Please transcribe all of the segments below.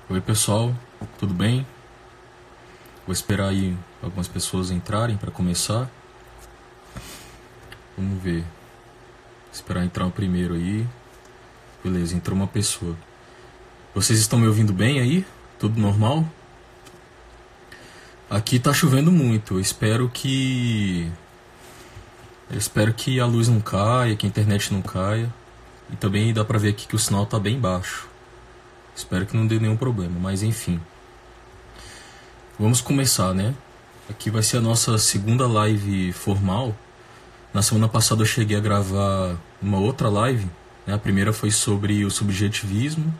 Oi pessoal, tudo bem? Vou esperar aí algumas pessoas entrarem para começar. Vamos ver. Esperar entrar o primeiro aí. Beleza, entrou uma pessoa. Vocês estão me ouvindo bem aí? Tudo normal? Aqui tá chovendo muito. Eu espero que a luz não caia, que a internet não caia. E também dá pra ver aqui que o sinal tá bem baixo. Espero que não dê nenhum problema, mas enfim. Vamos começar, né? Aqui vai ser a nossa segunda live formal. Na semana passada eu cheguei a gravar uma outra live, né? A primeira foi sobre o subjetivismo.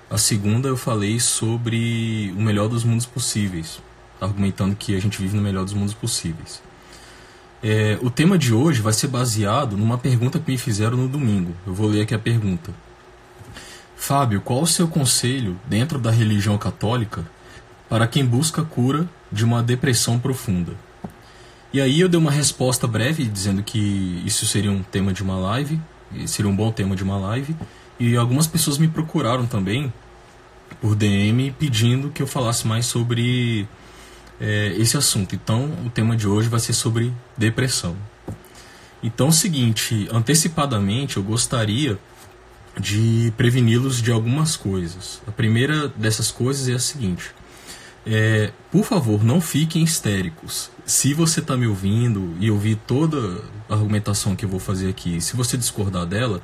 A segunda eu falei sobre o melhor dos mundos possíveis, argumentando que a gente vive no melhor dos mundos possíveis. O tema de hoje vai ser baseado numa pergunta que me fizeram no domingo. Eu vou ler aqui a pergunta. Fábio, qual o seu conselho dentro da religião católica para quem busca cura de uma depressão profunda? E aí eu dei uma resposta breve dizendo que isso seria um tema de uma live, seria um bom tema de uma live, e algumas pessoas me procuraram também por DM pedindo que eu falasse mais sobre esse assunto. Então o tema de hoje vai ser sobre depressão. Então é o seguinte, antecipadamente eu gostaria de preveni-los de algumas coisas. A primeira dessas coisas é a seguinte: por favor, não fiquem histéricos. Se você está me ouvindo e ouvir toda a argumentação que eu vou fazer aqui, se você discordar dela,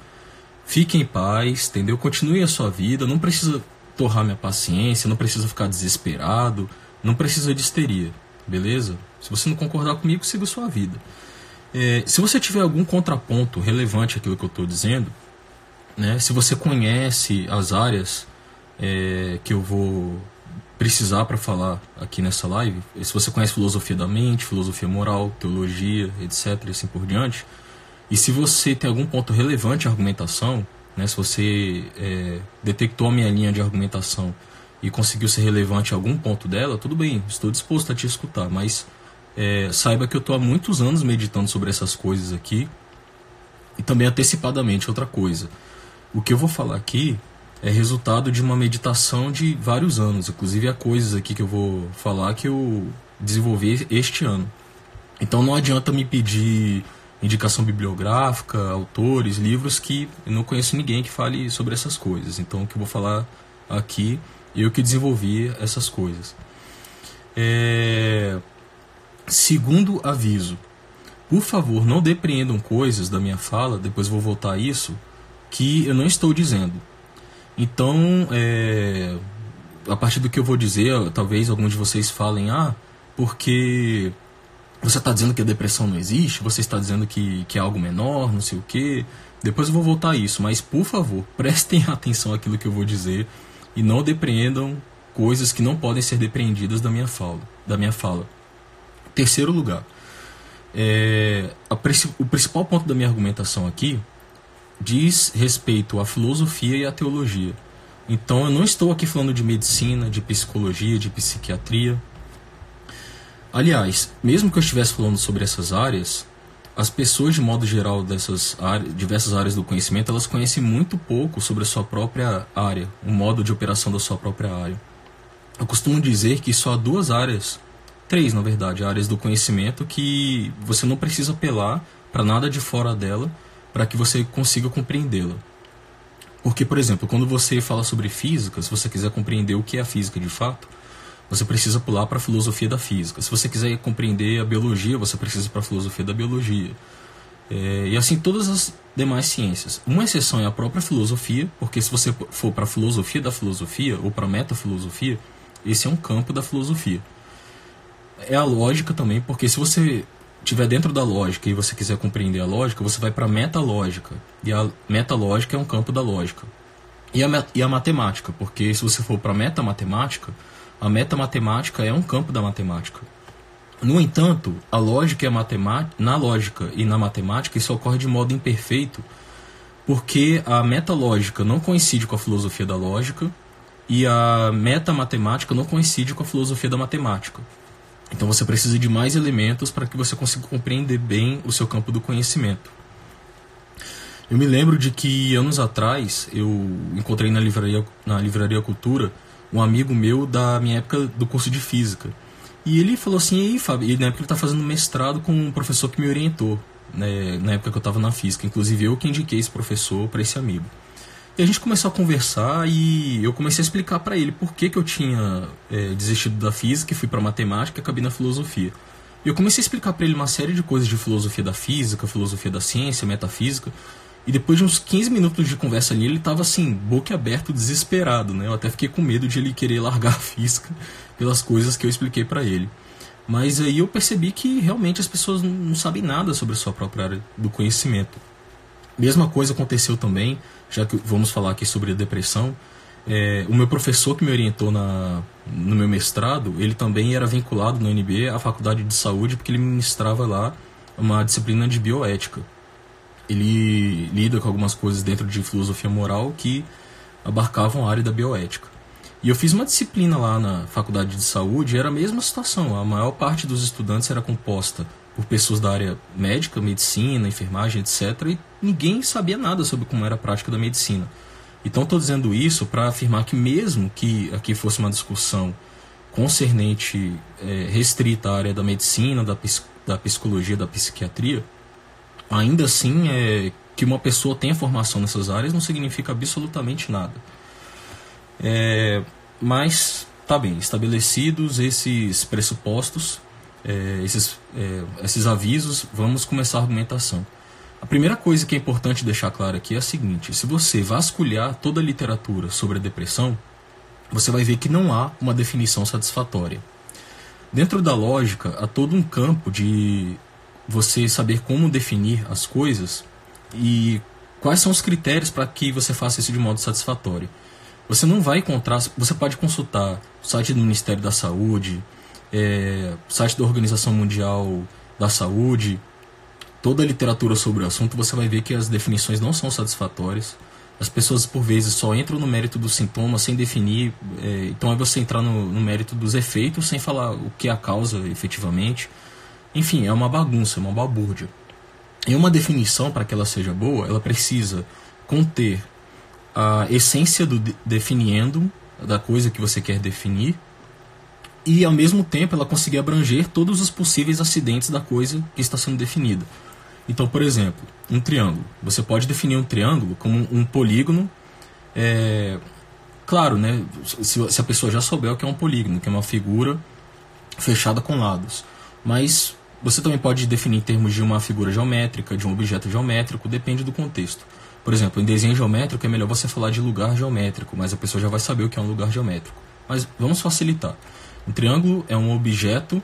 fique em paz, entendeu? Continue a sua vida, não precisa torrar minha paciência, não precisa ficar desesperado, não precisa de histeria, beleza? Se você não concordar comigo, siga a sua vida. Se você tiver algum contraponto relevante àquilo que eu estou dizendo, né, se você conhece as áreas que eu vou precisar para falar aqui nessa live, se você conhece filosofia da mente, filosofia moral, teologia, etc, e assim por diante, e se você tem algum ponto relevante à argumentação, né, se você detectou a minha linha de argumentação e conseguiu ser relevante em algum ponto dela, tudo bem, estou disposto a te escutar, mas saiba que eu estou há muitos anos meditando sobre essas coisas aqui, e também antecipadamente outra coisa. O que eu vou falar aqui é resultado de uma meditação de vários anos. Inclusive há coisas aqui que eu vou falar que eu desenvolvi este ano. Então não adianta me pedir indicação bibliográfica, autores, livros, que eu não conheço ninguém que fale sobre essas coisas. Então o que eu vou falar aqui, eu que desenvolvi essas coisas. Segundo aviso, por favor, não depreendam coisas da minha fala, depois vou voltar a isso, que eu não estou dizendo. Então, a partir do que eu vou dizer, talvez alguns de vocês falem, porque você está dizendo que a depressão não existe, você está dizendo que é algo menor, não sei o quê. Depois eu vou voltar a isso, mas por favor, prestem atenção àquilo que eu vou dizer e não depreendam coisas que não podem ser depreendidas da minha fala. Terceiro lugar, o principal ponto da minha argumentação aqui diz respeito à filosofia e à teologia. Então eu não estou aqui falando de medicina, de psicologia, de psiquiatria. Aliás, mesmo que eu estivesse falando sobre essas áreas, as pessoas de modo geral dessas diversas áreas do conhecimento, elas conhecem muito pouco sobre a sua própria área, o modo de operação da sua própria área. Eu costumo dizer que só há três na verdade, áreas do conhecimento que você não precisa apelar para nada de fora dela para que você consiga compreendê-la. Porque, por exemplo, quando você fala sobre física, se você quiser compreender o que é a física de fato, você precisa pular para a filosofia da física. Se você quiser compreender a biologia, você precisa ir para a filosofia da biologia. E assim todas as demais ciências. Uma exceção é a própria filosofia, porque se você for para a filosofia da filosofia ou para a metafilosofia, esse é um campo da filosofia. É a lógica também, porque se você estiver dentro da lógica e você quiser compreender a lógica, você vai para a metalógica. E a metalógica é um campo da lógica. E a matemática, porque se você for para a metamatemática, a metamatemática é um campo da matemática. No entanto, a lógica e a matemática, na lógica e na matemática, isso ocorre de modo imperfeito, porque a metalógica não coincide com a filosofia da lógica e a metamatemática não coincide com a filosofia da matemática. Então você precisa de mais elementos para que você consiga compreender bem o seu campo do conhecimento. Eu me lembro de que anos atrás eu encontrei na livraria Cultura um amigo meu da minha época do curso de física. E ele falou assim, e aí, Fábio, e na época ele tá fazendo mestrado com um professor que me orientou, né, na época que eu estava na física. Inclusive eu que indiquei esse professor para esse amigo. E a gente começou a conversar e eu comecei a explicar para ele por que eu tinha desistido da física e fui para matemática e acabei na filosofia. E eu comecei a explicar para ele uma série de coisas de filosofia da física, filosofia da ciência, metafísica. E depois de uns 15 minutos de conversa ali, ele estava assim, boquiaberto, desesperado, né? Eu até fiquei com medo de ele querer largar a física pelas coisas que eu expliquei para ele. Mas aí eu percebi que realmente as pessoas não sabem nada sobre a sua própria área do conhecimento. Mesma coisa aconteceu também, já que vamos falar aqui sobre a depressão. O meu professor que me orientou no meu mestrado, ele também era vinculado no UNB à Faculdade de Saúde, porque ele ministrava lá uma disciplina de bioética. Ele lida com algumas coisas dentro de filosofia moral que abarcavam a área da bioética. E eu fiz uma disciplina lá na Faculdade de Saúde e era a mesma situação. A maior parte dos estudantes era composta por pessoas da área médica, medicina, enfermagem, etc. E ninguém sabia nada sobre como era a prática da medicina. Então estou dizendo isso para afirmar que mesmo que aqui fosse uma discussão concernente, restrita à área da medicina, da psicologia, da psiquiatria, ainda assim, que uma pessoa tenha formação nessas áreas não significa absolutamente nada. Mas, tá bem, estabelecidos esses pressupostos, esses avisos, vamos começar a argumentação. A primeira coisa que é importante deixar claro aqui é a seguinte: se você vasculhar toda a literatura sobre a depressão, você vai ver que não há uma definição satisfatória. Dentro da lógica, há todo um campo de você saber como definir as coisas e quais são os critérios para que você faça isso de modo satisfatório. Você não vai encontrar, você pode consultar o site do Ministério da Saúde, o site da Organização Mundial da Saúde, toda a literatura sobre o assunto, você vai ver que as definições não são satisfatórias. As pessoas, por vezes, só entram no mérito dos sintomas sem definir. Então é você entrar no mérito dos efeitos sem falar o que é a causa efetivamente. Enfim, é uma bagunça, é uma balbúrdia. E uma definição, para que ela seja boa, ela precisa conter a essência do definiendo, da coisa que você quer definir, e ao mesmo tempo ela conseguir abranger todos os possíveis acidentes da coisa que está sendo definida. Então, por exemplo, um triângulo. Você pode definir um triângulo como um polígono. Claro, né, se a pessoa já souber o que é um polígono, que é uma figura fechada com lados. Mas você também pode definir em termos de uma figura geométrica, de um objeto geométrico, depende do contexto. Por exemplo, em desenho geométrico é melhor você falar de lugar geométrico, mas a pessoa já vai saber o que é um lugar geométrico. Mas vamos facilitar. Um triângulo é um objeto,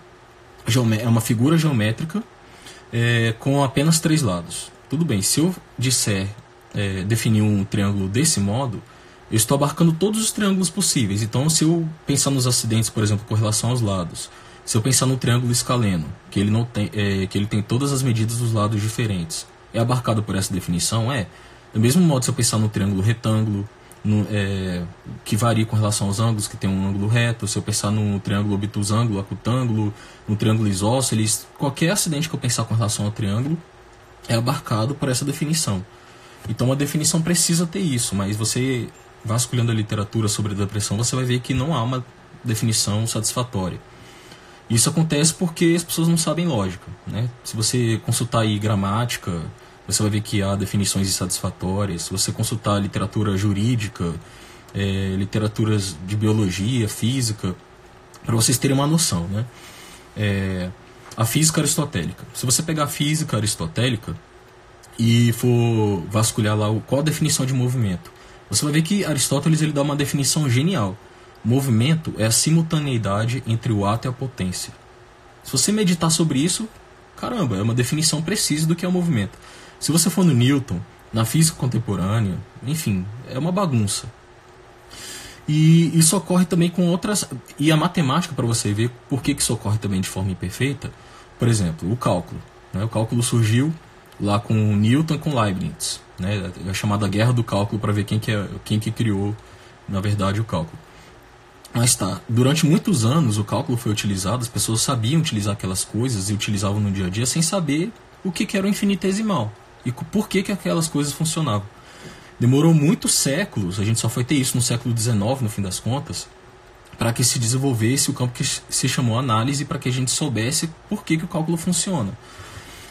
é uma figura geométrica com apenas 3 lados. Tudo bem, se eu disser definir um triângulo desse modo, eu estou abarcando todos os triângulos possíveis. Então, se eu pensar nos acidentes, por exemplo, com relação aos lados, se eu pensar no triângulo escaleno, que ele, não tem, que ele tem todas as medidas dos lados diferentes, é abarcado por essa definição? Do mesmo modo, se eu pensar no triângulo retângulo, que varia com relação aos ângulos, que tem um ângulo reto, se eu pensar no triângulo obtusângulo, acutângulo, no triângulo isósceles, qualquer acidente que eu pensar com relação ao triângulo é abarcado por essa definição. Então a definição precisa ter isso, mas você vasculhando a literatura sobre a depressão, você vai ver que não há uma definição satisfatória. Isso acontece porque as pessoas não sabem lógica, né? Se você consultar aí gramática, você vai ver que há definições insatisfatórias. Se você consultar literatura jurídica, literaturas de biologia, física, para vocês terem uma noção, né? A física aristotélica. Se você pegar a física aristotélica e for vasculhar lá qual a definição de movimento, você vai ver que Aristóteles ele dá uma definição genial. Movimento é a simultaneidade entre o ato e a potência. Se você meditar sobre isso, caramba, é uma definição precisa do que é o movimento. Se você for no Newton, na física contemporânea, enfim, é uma bagunça. E isso ocorre também com outras... E a matemática, para você ver por que isso ocorre também de forma imperfeita, por exemplo, o cálculo. Né? O cálculo surgiu lá com Newton e com Leibniz. Né? É a chamada guerra do cálculo para ver quem que criou, na verdade, o cálculo. Mas tá, durante muitos anos o cálculo foi utilizado, as pessoas sabiam utilizar aquelas coisas e utilizavam no dia a dia sem saber o que era o infinitesimal e por que aquelas coisas funcionavam. Demorou muitos séculos, a gente só foi ter isso no século XIX, no fim das contas, para que se desenvolvesse o campo que se chamou análise, para que a gente soubesse por que o cálculo funciona.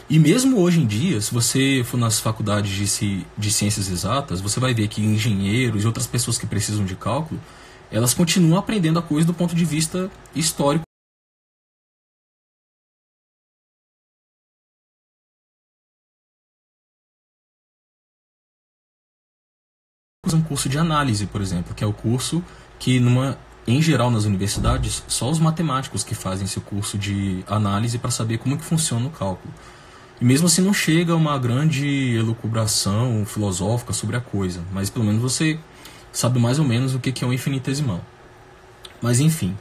E mesmo hoje em dia, se você for nas faculdades de ciências exatas, você vai ver que engenheiros e outras pessoas que precisam de cálculo, elas continuam aprendendo a coisa do ponto de vista histórico. Um curso de análise, por exemplo, que é o curso que, em geral, nas universidades, só os matemáticos que fazem esse curso de análise para saber como que funciona o cálculo. E mesmo assim não chega a uma grande elucubração filosófica sobre a coisa, mas pelo menos você sabe mais ou menos o que é um infinitesimal. Mas enfim,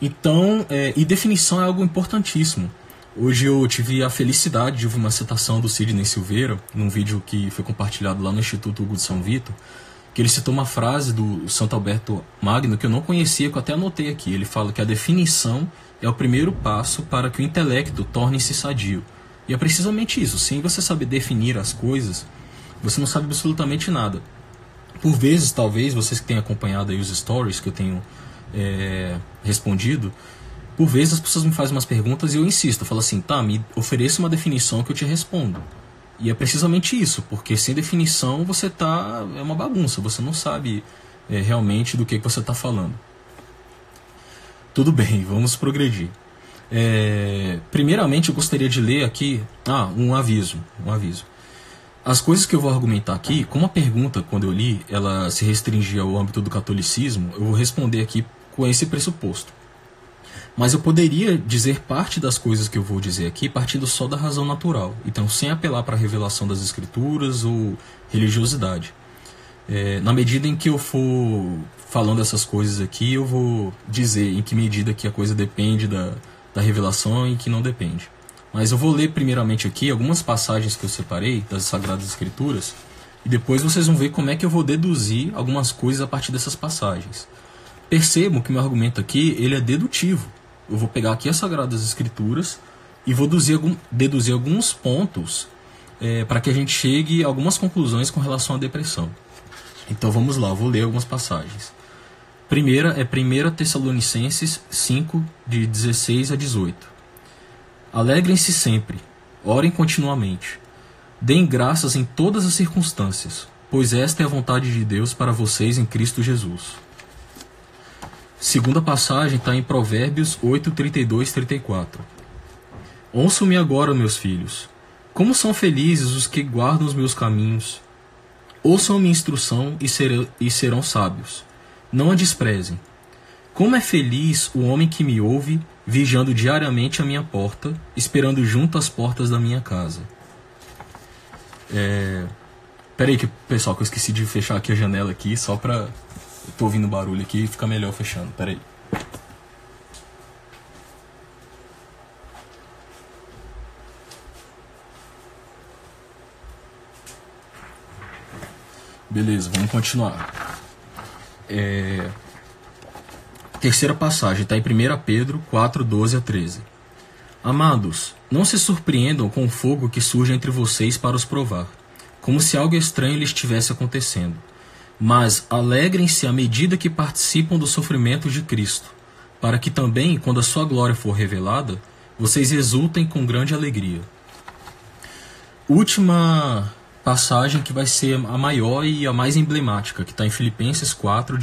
então, e definição é algo importantíssimo. Hoje eu tive a felicidade de ouvir uma citação do Sidney Silveira, num vídeo que foi compartilhado lá no Instituto Hugo de São Vito, que ele citou uma frase do Santo Alberto Magno que eu não conhecia, que eu até anotei aqui. Ele fala que a definição é o primeiro passo para que o intelecto torne-se sadio. E é precisamente isso. Sem você saber definir as coisas, você não sabe absolutamente nada. Por vezes, talvez, vocês que têm acompanhado aí os stories que eu tenho respondido, por vezes as pessoas me fazem umas perguntas e eu insisto. Eu falo assim, tá, me ofereça uma definição que eu te respondo. E é precisamente isso, porque sem definição você é uma bagunça. Você não sabe realmente do que você está falando. Tudo bem, vamos progredir. Primeiramente eu gostaria de ler aqui um aviso. As coisas que eu vou argumentar aqui, como a pergunta, quando eu li, ela se restringia ao âmbito do catolicismo, eu vou responder aqui com esse pressuposto. Mas eu poderia dizer parte das coisas que eu vou dizer aqui partindo só da razão natural, então sem apelar para a revelação das escrituras ou religiosidade. Na medida em que eu for falando essas coisas aqui, eu vou dizer em que medida que a coisa depende da revelação e que não depende. Mas eu vou ler primeiramente aqui algumas passagens que eu separei das Sagradas Escrituras e depois vocês vão ver como é que eu vou deduzir algumas coisas a partir dessas passagens. Percebam que meu argumento aqui ele é dedutivo. Eu vou pegar aqui as Sagradas Escrituras e vou deduzir alguns pontos para que a gente chegue a algumas conclusões com relação à depressão. Então vamos lá, eu vou ler algumas passagens. Primeira é 1 Tessalonicenses 5, de 16 a 18. Alegrem-se sempre, orem continuamente. Deem graças em todas as circunstâncias, pois esta é a vontade de Deus para vocês em Cristo Jesus. Segunda passagem está em Provérbios 8, 32 e 34. Ouçam-me agora, meus filhos. Como são felizes os que guardam os meus caminhos. Ouçam minha instrução e serão sábios. Não a desprezem. Como é feliz o homem que me ouve, vigiando diariamente a minha porta, esperando junto às portas da minha casa. Peraí, pessoal, que eu esqueci de fechar aqui a janela aqui, só pra... Eu tô ouvindo barulho aqui e fica melhor fechando. Peraí. Beleza, vamos continuar. Terceira passagem está em 1 Pedro 4, 12 a 13. Amados, não se surpreendam com o fogo que surge entre vocês para os provar, como se algo estranho lhes estivesse acontecendo. Mas alegrem-se à medida que participam dos sofrimentos de Cristo, para que também, quando a sua glória for revelada, vocês exultem com grande alegria. Última passagem que vai ser a maior e a mais emblemática, que está em Filipenses 4,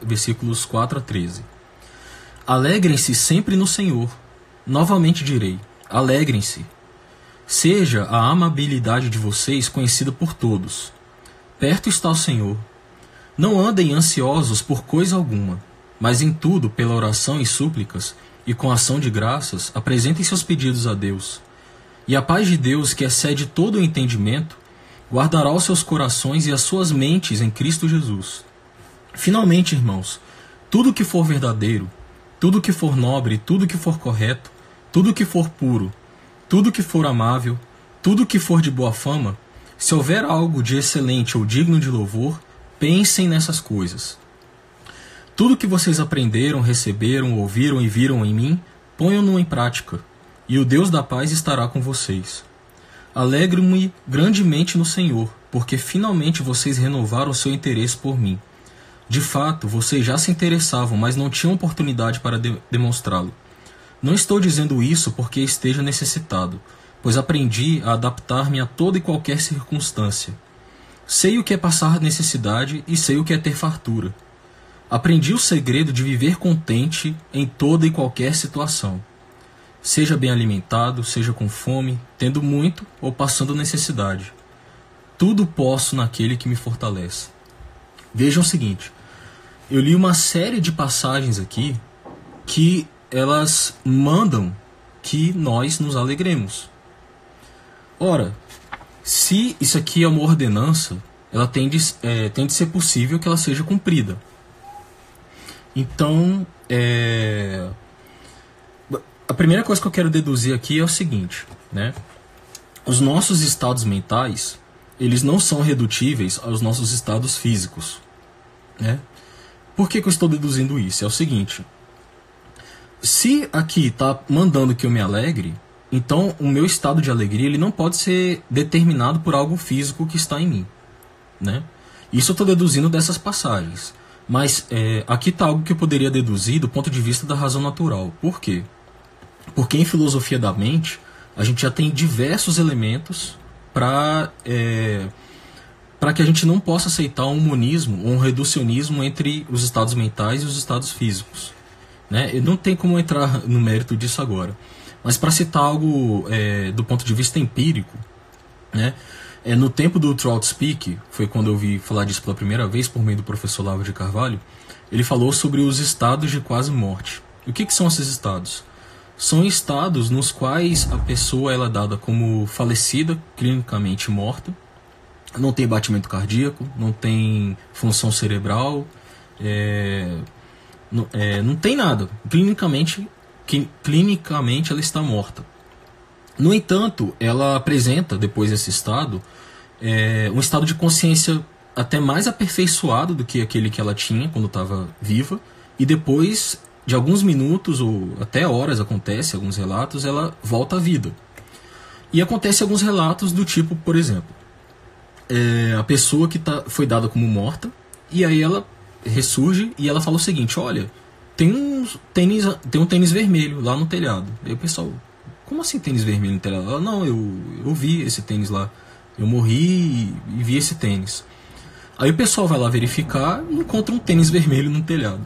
versículos 4 a 13. Alegrem-se sempre no Senhor. Novamente direi, alegrem-se. Seja a amabilidade de vocês conhecida por todos. Perto está o Senhor. Não andem ansiosos por coisa alguma, mas em tudo, pela oração e súplicas, e com ação de graças, apresentem seus pedidos a Deus. E a paz de Deus, que excede todo o entendimento, guardará os seus corações e as suas mentes em Cristo Jesus. Finalmente, irmãos, tudo que for verdadeiro, tudo que for nobre, tudo que for correto, tudo que for puro, tudo que for amável, tudo que for de boa fama, se houver algo de excelente ou digno de louvor, pensem nessas coisas. Tudo que vocês aprenderam, receberam, ouviram e viram em mim, ponham-no em prática, e o Deus da paz estará com vocês. Alegro-me grandemente no Senhor, porque finalmente vocês renovaram seu interesse por mim. De fato, vocês já se interessavam, mas não tinham oportunidade para demonstrá-lo. Não estou dizendo isso porque esteja necessitado, pois aprendi a adaptar-me a toda e qualquer circunstância. Sei o que é passar necessidade e sei o que é ter fartura. Aprendi o segredo de viver contente em toda e qualquer situação. Seja bem alimentado, seja com fome, tendo muito ou passando necessidade. Tudo posso naquele que me fortalece. Vejam o seguinte, eu li uma série de passagens aqui que elas mandam que nós nos alegremos. Ora, se isso aqui é uma ordenança, ela tem de ser possível que ela seja cumprida. Então, a primeira coisa que eu quero deduzir aqui é o seguinte, né? Os nossos estados mentais, eles não são redutíveis aos nossos estados físicos, né? Por que eu estou deduzindo isso? É o seguinte, se aqui está mandando que eu me alegre, então o meu estado de alegria ele não pode ser determinado por algo físico que está em mim, né? Isso eu estou deduzindo dessas passagens. Mas aqui está algo que eu poderia deduzir do ponto de vista da razão natural. Por quê? Porque em filosofia da mente, a gente já tem diversos elementos para que a gente não possa aceitar um monismo ou um reducionismo entre os estados mentais e os estados físicos, né? Não tem como entrar no mérito disso agora. Mas para citar algo do ponto de vista empírico, né? No tempo do Trout Speak, foi quando eu ouvi falar disso pela primeira vez por meio do professor Lavo de Carvalho, ele falou sobre os estados de quase morte. E o que são esses estados? São estados nos quais a pessoa ela é dada como falecida, clinicamente morta, não tem batimento cardíaco, não tem função cerebral, não tem nada. Clinicamente ela está morta. No entanto, ela apresenta, depois desse estado, um estado de consciência até mais aperfeiçoado do que aquele que ela tinha quando estava viva, e depois de alguns minutos ou até horas, acontece alguns relatos, ela volta à vida. E acontece alguns relatos do tipo, por exemplo, a pessoa que foi dada como morta, e aí ela ressurge e ela fala o seguinte, olha, tem um tênis vermelho lá no telhado. E aí o pessoal, como assim tênis vermelho no telhado? Ela, não, eu vi esse tênis lá. Eu morri e vi esse tênis. Aí o pessoal vai lá verificar e encontra um tênis vermelho no telhado.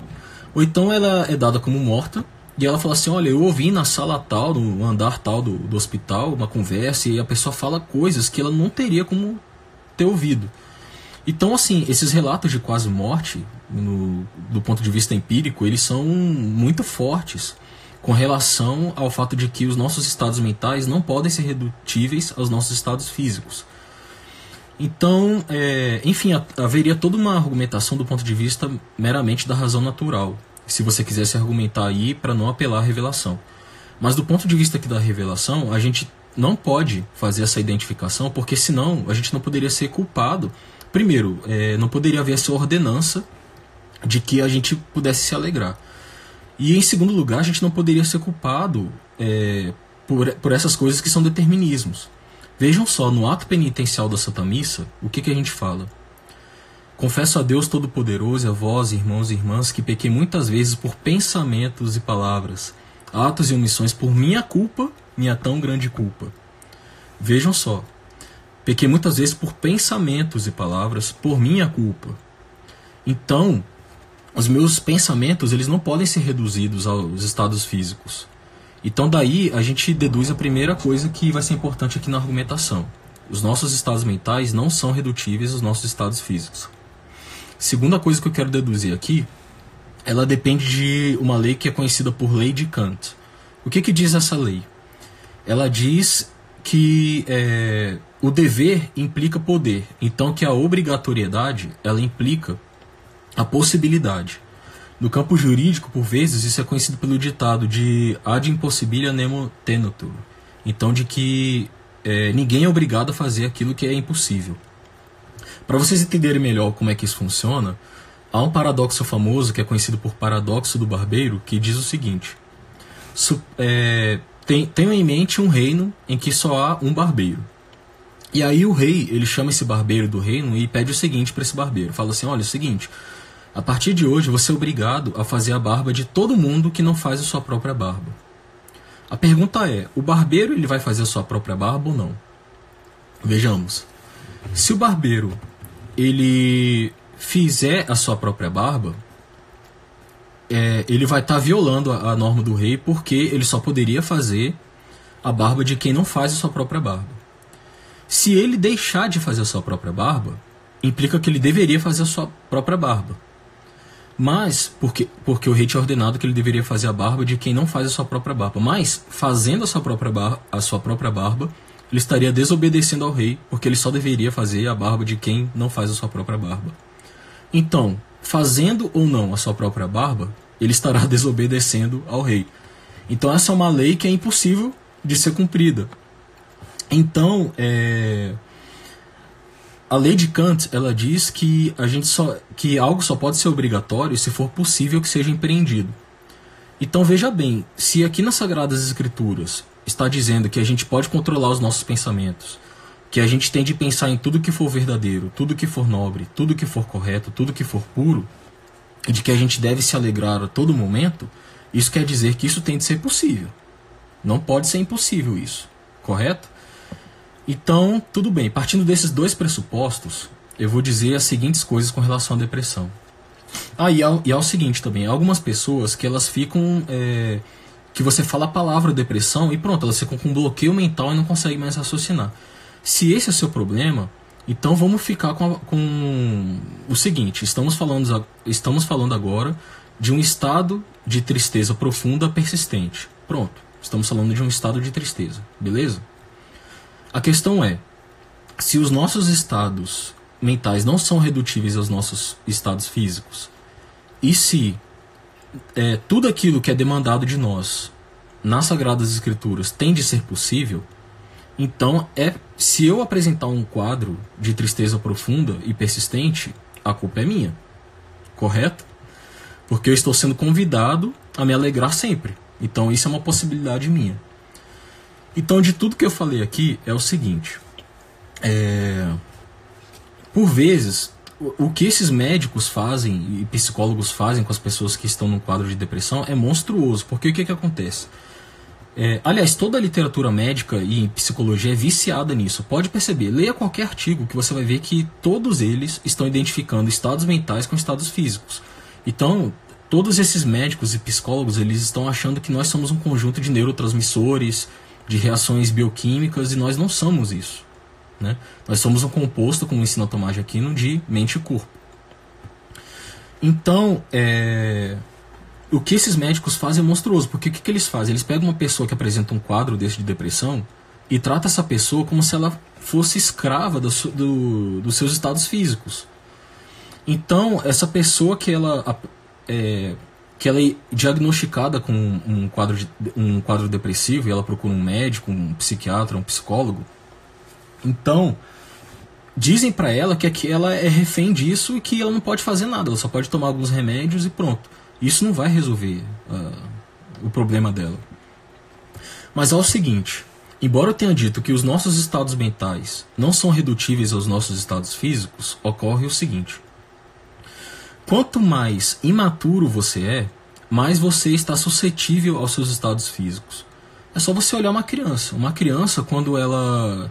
Ou então ela é dada como morta e ela fala assim, olha, eu ouvi na sala tal, no andar tal do hospital, uma conversa, e a pessoa fala coisas que ela não teria como ter ouvido. Então, assim, esses relatos de quase morte, do ponto de vista empírico, eles são muito fortes com relação ao fato de que os nossos estados mentais não podem ser redutíveis aos nossos estados físicos. Então, enfim, haveria toda uma argumentação do ponto de vista meramente da razão natural, se você quisesse argumentar aí para não apelar à revelação. Mas do ponto de vista aqui da revelação, a gente não pode fazer essa identificação, porque senão a gente não poderia ser culpado. Primeiro, não poderia haver essa ordenança de que a gente pudesse se alegrar. E em segundo lugar, a gente não poderia ser culpado por essas coisas que são determinismos. Vejam só, no ato penitencial da Santa Missa, o que a gente fala? Confesso a Deus Todo-Poderoso e a vós, irmãos e irmãs, que pequei muitas vezes por pensamentos e palavras, atos e omissões por minha culpa, minha tão grande culpa. Vejam só, pequei muitas vezes por pensamentos e palavras por minha culpa. Então, os meus pensamentos eles não podem ser reduzidos aos estados físicos. Então daí a gente deduz a primeira coisa que vai ser importante aqui na argumentação. Os nossos estados mentais não são redutíveis aos nossos estados físicos. Segunda coisa que eu quero deduzir aqui, ela depende de uma lei que é conhecida por Lei de Kant. O que diz essa lei? Ela diz que o dever implica poder, então que a obrigatoriedade ela implica a possibilidade. No campo jurídico, por vezes, isso é conhecido pelo ditado de ad impossibilia nemo tenetur. Então, de que ninguém é obrigado a fazer aquilo que é impossível. Para vocês entenderem melhor como é que isso funciona, há um paradoxo famoso, que é conhecido por paradoxo do barbeiro, que diz o seguinte. Tenham em mente um reino em que só há um barbeiro. E aí o rei, ele chama esse barbeiro do reino e pede o seguinte para esse barbeiro. Fala assim, olha, é o seguinte... A partir de hoje, você é obrigado a fazer a barba de todo mundo que não faz a sua própria barba. A pergunta é, o barbeiro ele vai fazer a sua própria barba ou não? Vejamos. Se o barbeiro ele fizer a sua própria barba, ele vai estar violando a norma do rei, porque ele só poderia fazer a barba de quem não faz a sua própria barba. Se ele deixar de fazer a sua própria barba, implica que ele deveria fazer a sua própria barba. Mas, porque o rei tinha ordenado que ele deveria fazer a barba de quem não faz a sua própria barba. Mas, fazendo a sua própria barba, ele estaria desobedecendo ao rei, porque ele só deveria fazer a barba de quem não faz a sua própria barba. Então, fazendo ou não a sua própria barba, ele estará desobedecendo ao rei. Então, essa é uma lei que é impossível de ser cumprida. Então, a lei de Kant, ela diz que que algo só pode ser obrigatório se for possível que seja empreendido. Então veja bem, se aqui nas Sagradas Escrituras está dizendo que a gente pode controlar os nossos pensamentos, que a gente tem de pensar em tudo que for verdadeiro, tudo que for nobre, tudo que for correto, tudo que for puro, e de que a gente deve se alegrar a todo momento, isso quer dizer que isso tem de ser possível. Não pode ser impossível isso, correto? Então, tudo bem, partindo desses dois pressupostos, eu vou dizer as seguintes coisas com relação à depressão. E é o seguinte também, há algumas pessoas que elas ficam, que você fala a palavra depressão e pronto, elas ficam com um bloqueio mental e não conseguem mais raciocinar. Se esse é o seu problema, então vamos ficar com o seguinte, estamos falando agora de um estado de tristeza profunda persistente. Pronto, estamos falando de um estado de tristeza, beleza? A questão é, se os nossos estados mentais não são redutíveis aos nossos estados físicos, e se tudo aquilo que é demandado de nós nas Sagradas Escrituras tem de ser possível, então se eu apresentar um quadro de tristeza profunda e persistente, a culpa é minha, correto? Porque eu estou sendo convidado a me alegrar sempre, então isso é uma possibilidade minha. Então, de tudo que eu falei aqui, é o seguinte. Por vezes, o que esses médicos fazem e psicólogos fazem com as pessoas que estão num quadro de depressão é monstruoso. Porque o que acontece? Aliás, toda a literatura médica e psicologia é viciada nisso. Pode perceber, leia qualquer artigo que você vai ver que todos eles estão identificando estados mentais com estados físicos. Então, todos esses médicos e psicólogos, eles estão achando que nós somos um conjunto de neurotransmissores, de reações bioquímicas, e nós não somos isso, né? Nós somos um composto, como ensina Tomás Aquino, de mente e corpo. Então, o que esses médicos fazem é monstruoso, porque o que eles fazem? Eles pegam uma pessoa que apresenta um quadro desse de depressão e trata essa pessoa como se ela fosse escrava dos seus estados físicos. Então, essa pessoa que ela é diagnosticada com um quadro depressivo e ela procura um médico, um psiquiatra, um psicólogo, então dizem para ela que ela é refém disso e que ela não pode fazer nada, ela só pode tomar alguns remédios e pronto. Isso não vai resolver o problema dela. Mas é o seguinte, embora eu tenha dito que os nossos estados mentais não são redutíveis aos nossos estados físicos, ocorre o seguinte: quanto mais imaturo você é, mais você está suscetível aos seus estados físicos. É só você olhar uma criança. Uma criança, quando ela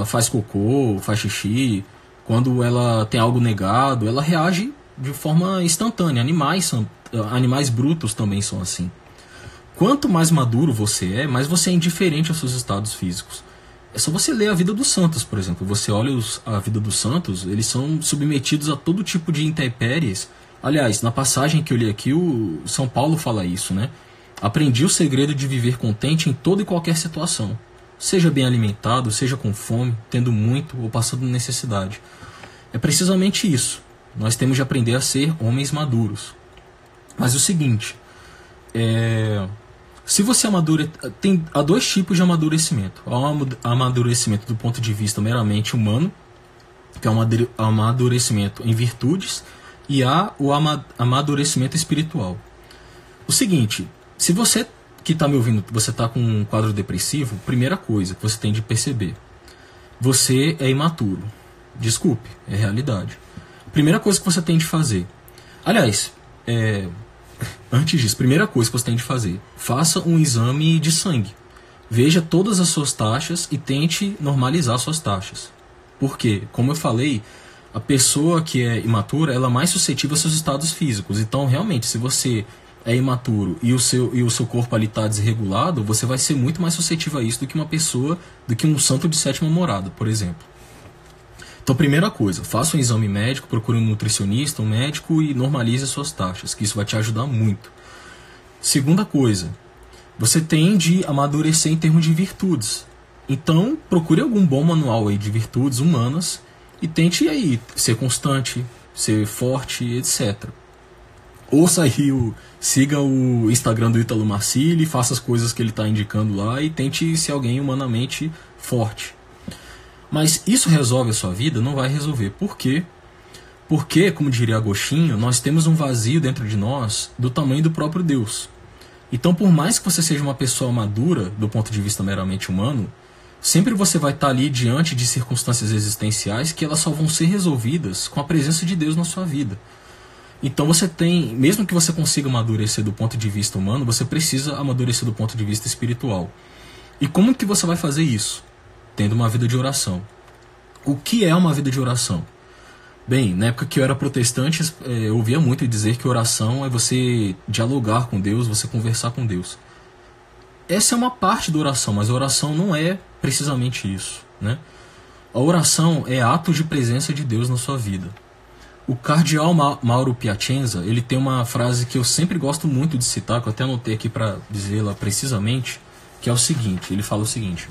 faz cocô, faz xixi, quando ela tem algo negado, ela reage de forma instantânea. Animais brutos também são assim. Quanto mais maduro você é, mais você é indiferente aos seus estados físicos. É só você ler a vida dos santos, por exemplo. Você olha a vida dos santos, eles são submetidos a todo tipo de intempéries. Aliás, na passagem que eu li aqui, o São Paulo fala isso, né? Aprendi o segredo de viver contente em toda e qualquer situação. Seja bem alimentado, seja com fome, tendo muito ou passando necessidade. É precisamente isso. Nós temos de aprender a ser homens maduros. Mas o seguinte, se você há dois tipos de amadurecimento. Há um amadurecimento do ponto de vista meramente humano, que é um amadurecimento em virtudes, e há o amadurecimento espiritual. O seguinte, se você que está me ouvindo, você está com um quadro depressivo, primeira coisa que você tem de perceber, você é imaturo. Desculpe, é realidade. Primeira coisa que você tem de fazer. Aliás, antes disso, primeira coisa que você tem de fazer, faça um exame de sangue. Veja todas as suas taxas e tente normalizar suas taxas. Por quê? Como eu falei, a pessoa que é imatura, ela é mais suscetível aos seus estados físicos. Então, realmente, se você é imaturo e o seu corpo ali está desregulado, você vai ser muito mais suscetível a isso do que um santo de sétima morada, por exemplo. Então, primeira coisa, faça um exame médico, procure um nutricionista, um médico e normalize as suas taxas, que isso vai te ajudar muito. Segunda coisa, você tem de amadurecer em termos de virtudes. Então, procure algum bom manual aí de virtudes humanas e tente aí ser constante, ser forte, etc. Ouça aí, siga o Instagram do Ítalo Marcilli, faça as coisas que ele está indicando lá e tente ser alguém humanamente forte. Mas isso resolve a sua vida? Não vai resolver. Por quê? Porque, como diria Agostinho, nós temos um vazio dentro de nós do tamanho do próprio Deus. Então, por mais que você seja uma pessoa madura do ponto de vista meramente humano, sempre você vai estar ali diante de circunstâncias existenciais que elas só vão ser resolvidas com a presença de Deus na sua vida. Então você tem, mesmo que você consiga amadurecer do ponto de vista humano, você precisa amadurecer do ponto de vista espiritual. E como que você vai fazer isso? Tendo uma vida de oração. O que é uma vida de oração? Bem, na época que eu era protestante, eu ouvia muito dizer que oração é você dialogar com Deus, você conversar com Deus. Essa é uma parte da oração, mas a oração não é precisamente isso, né? A oração é ato de presença de Deus na sua vida. O cardeal Mauro Piacenza, ele tem uma frase que eu sempre gosto muito de citar, que eu até anotei aqui para dizê-la precisamente, que é o seguinte, ele fala o seguinte: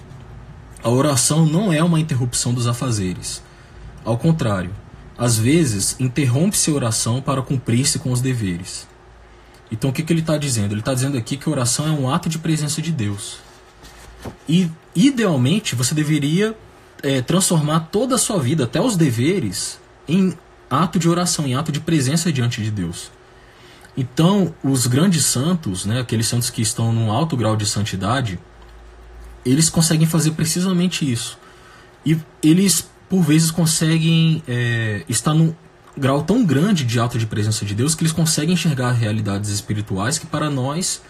a oração não é uma interrupção dos afazeres. Ao contrário, às vezes interrompe-se a oração para cumprir-se com os deveres. Então o que ele está dizendo? Ele está dizendo aqui que a oração é um ato de presença de Deus. E, idealmente, você deveria transformar toda a sua vida, até os deveres, em ato de oração, em ato de presença diante de Deus. Então, os grandes santos, né, aqueles santos que estão num alto grau de santidade, eles conseguem fazer precisamente isso. E eles, por vezes, conseguem estar num grau tão grande de ato de presença de Deus que eles conseguem enxergar realidades espirituais que para nós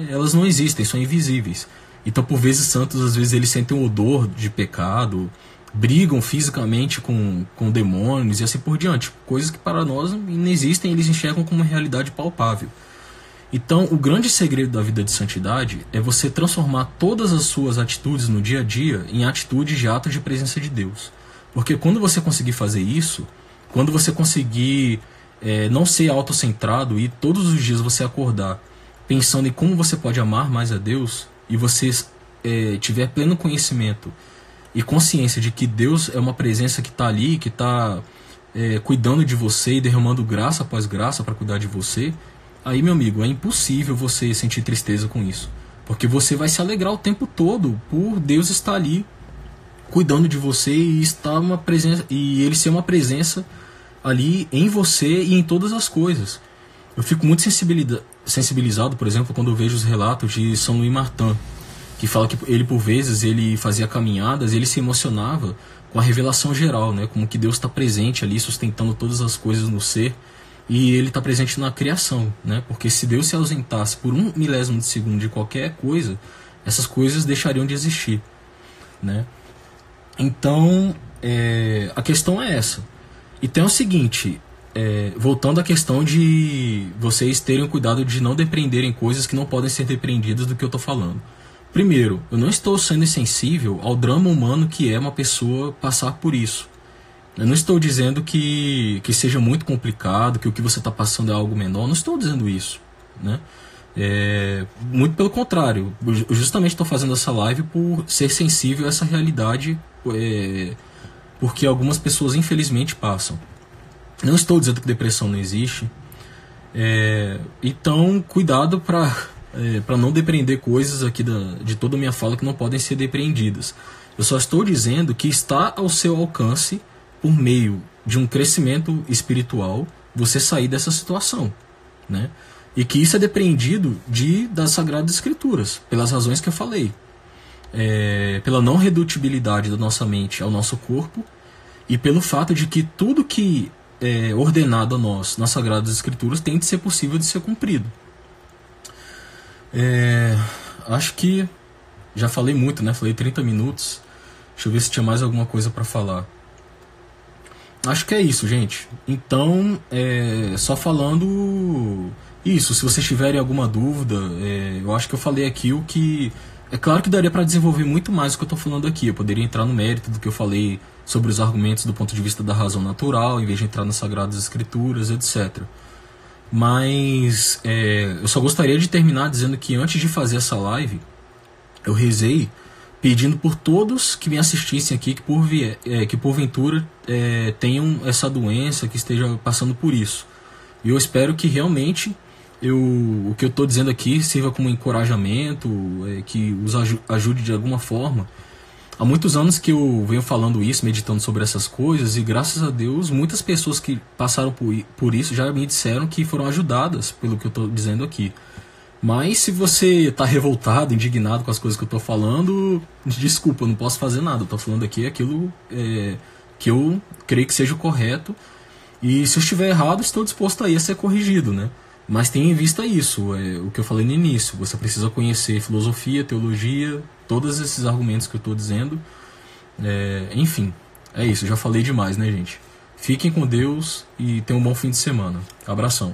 elas não existem, são invisíveis. Então, por vezes, santos, às vezes, eles sentem um odor de pecado, brigam fisicamente com demônios e assim por diante. Coisas que para nós não existem, eles enxergam como uma realidade palpável. Então, o grande segredo da vida de santidade é você transformar todas as suas atitudes no dia a dia em atitudes de ato de presença de Deus. Porque quando você conseguir fazer isso, quando você conseguir não ser autocentrado e todos os dias você acordar pensando em como você pode amar mais a Deus, e você tiver pleno conhecimento e consciência de que Deus é uma presença que está ali, que está cuidando de você e derramando graça após graça para cuidar de você, aí, meu amigo, é impossível você sentir tristeza com isso. Porque você vai se alegrar o tempo todo por Deus estar ali cuidando de você e estar uma presença, e Ele ser uma presença ali em você e em todas as coisas. Eu fico muito sensibilizado, por exemplo, quando eu vejo os relatos de São Louis Martin, que fala que ele, por vezes, ele fazia caminhadas e ele se emocionava com a revelação geral, né? Como que Deus está presente ali, sustentando todas as coisas no ser, e ele está presente na criação, né? Porque se Deus se ausentasse por 1 milésimo de segundo de qualquer coisa, essas coisas deixariam de existir, né? Então, a questão é essa. E tem o seguinte, voltando à questão de vocês terem cuidado de não depreenderem coisas que não podem ser depreendidas do que eu estou falando. Primeiro, eu não estou sendo insensível ao drama humano que é uma pessoa passar por isso. Eu não estou dizendo que seja muito complicado, que o que você está passando é algo menor. Não estou dizendo isso, né? Muito pelo contrário. Eu justamente estou fazendo essa live por ser sensível a essa realidade, porque algumas pessoas infelizmente passam. Não estou dizendo que depressão não existe. Então, cuidado para não depreender coisas aqui de toda a minha fala que não podem ser depreendidas. Eu só estou dizendo que está ao seu alcance, por meio de um crescimento espiritual, você sair dessa situação, né? E que isso é depreendido das Sagradas Escrituras, pelas razões que eu falei. Pela não redutibilidade da nossa mente ao nosso corpo, e pelo fato de que tudo que ordenado a nós nas Sagradas Escrituras tem de ser possível de ser cumprido. Acho que já falei muito, né? Falei 30 minutos. Deixa eu ver se tinha mais alguma coisa para falar. Acho que é isso, gente. Então, só falando isso. Se vocês tiverem alguma dúvida, eu acho que eu falei aqui o que... É claro que daria para desenvolver muito mais do que eu estou falando aqui. Eu poderia entrar no mérito do que eu falei sobre os argumentos do ponto de vista da razão natural, em vez de entrar nas Sagradas Escrituras, etc. Mas eu só gostaria de terminar dizendo que antes de fazer essa live, eu rezei pedindo por todos que me assistissem aqui, que porventura tenham essa doença, que estejam passando por isso. E eu espero que realmente o que eu estou dizendo aqui sirva como encorajamento, que os ajude de alguma forma. Há muitos anos que eu venho falando isso, meditando sobre essas coisas, e graças a Deus muitas pessoas que passaram por isso já me disseram que foram ajudadas pelo que eu estou dizendo aqui. Mas se você está revoltado, indignado com as coisas que eu estou falando, desculpa, eu não posso fazer nada. Eu estou falando aqui aquilo que eu creio que seja o correto. E se eu estiver errado, estou disposto a ser corrigido, né? Mas tenha em vista isso, o que eu falei no início. Você precisa conhecer filosofia, teologia, todos esses argumentos que eu estou dizendo. Enfim, é isso. Já falei demais, né, gente? Fiquem com Deus e tenham um bom fim de semana. Abração.